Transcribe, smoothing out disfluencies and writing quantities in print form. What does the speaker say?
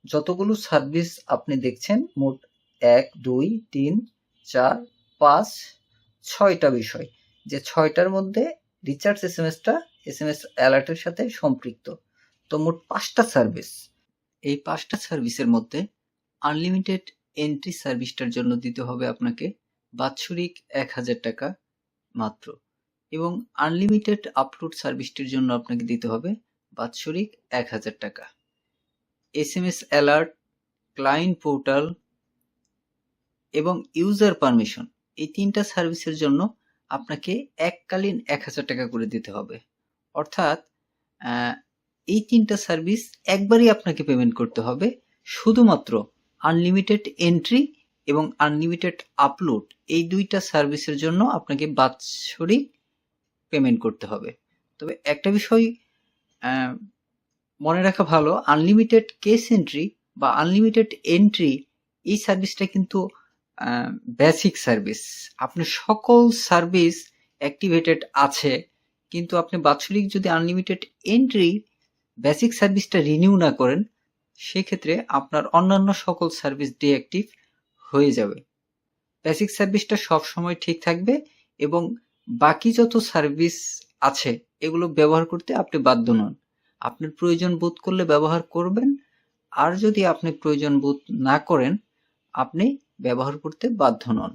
যতগুলো সার্ভিস আপনি দেখছেন মোট 1, 2, 3, 4, 5, 6টা বিষয়, যে 6টার মধ্যে রিচার্জ এসএমএস অ্যালার্টের সাথে সম্পৃক্ত। তো মোট 5টা সার্ভিস। এই 5টা সার্ভিসের মধ্যে আনলিমিটেড এন্ট্রি সার্ভিসটার জন্য দিতে হবে আপনাকে বাৎসরিক 1000 টাকা মাত্র, এবং আনলিমিটেড আপলোড সার্ভিসটির জন্য আপনাকে দিতে হবে বাৎসরিক 1000 টাকা। এসএমএস অ্যালার্ট, ক্লায়েন্ট পোর্টাল এবং ইউজার পারমিশন, এই 3টা সার্ভিসের জন্য আপনাকে এককালীন 1000 টাকা করে দিতে হবে। অর্থাৎ এই 3টা সার্ভিস একবারই আপনাকে পেমেন্ট করতে হবে, শুধুমাত্র আনলিমিটেড এন্ট্রি এবং আনলিমিটেড আপলোড এই 2টা সার্ভিসের জন্য আপনাকে বাৎসরিক পেমেন্ট করতে হবে। তবে একটা বিষয় মনে রাখা ভালো, আনলিমিটেড কেস এন্ট্রি বা আনলিমিটেড এন্ট্রি এই সার্ভিসটা কিন্তু বেসিক সার্ভিস। আপনার সকল সার্ভিস অ্যাক্টিভেটেড আছে, কিন্তু আপনি বাৎসরিক যদি আনলিমিটেড এন্ট্রি বেসিক সার্ভিসটা রিনিউ না করেন, সেক্ষেত্রে আপনার অন্যান্য সকল সার্ভিস ডিঅ্যাক্টিভ হয়ে যাবে। বেসিক সার্ভিসটা সব সময় ঠিক থাকবে এবং বাকি যত সার্ভিস আছে এগুলো ব্যবহার করতে আপনি বাধ্য নন। আপনার প্রয়োজন বোধ করলে ব্যবহার করবেন, আর যদি আপনি প্রয়োজন বোধ না করেন আপনি ব্যবহার করতে বাধ্য নন।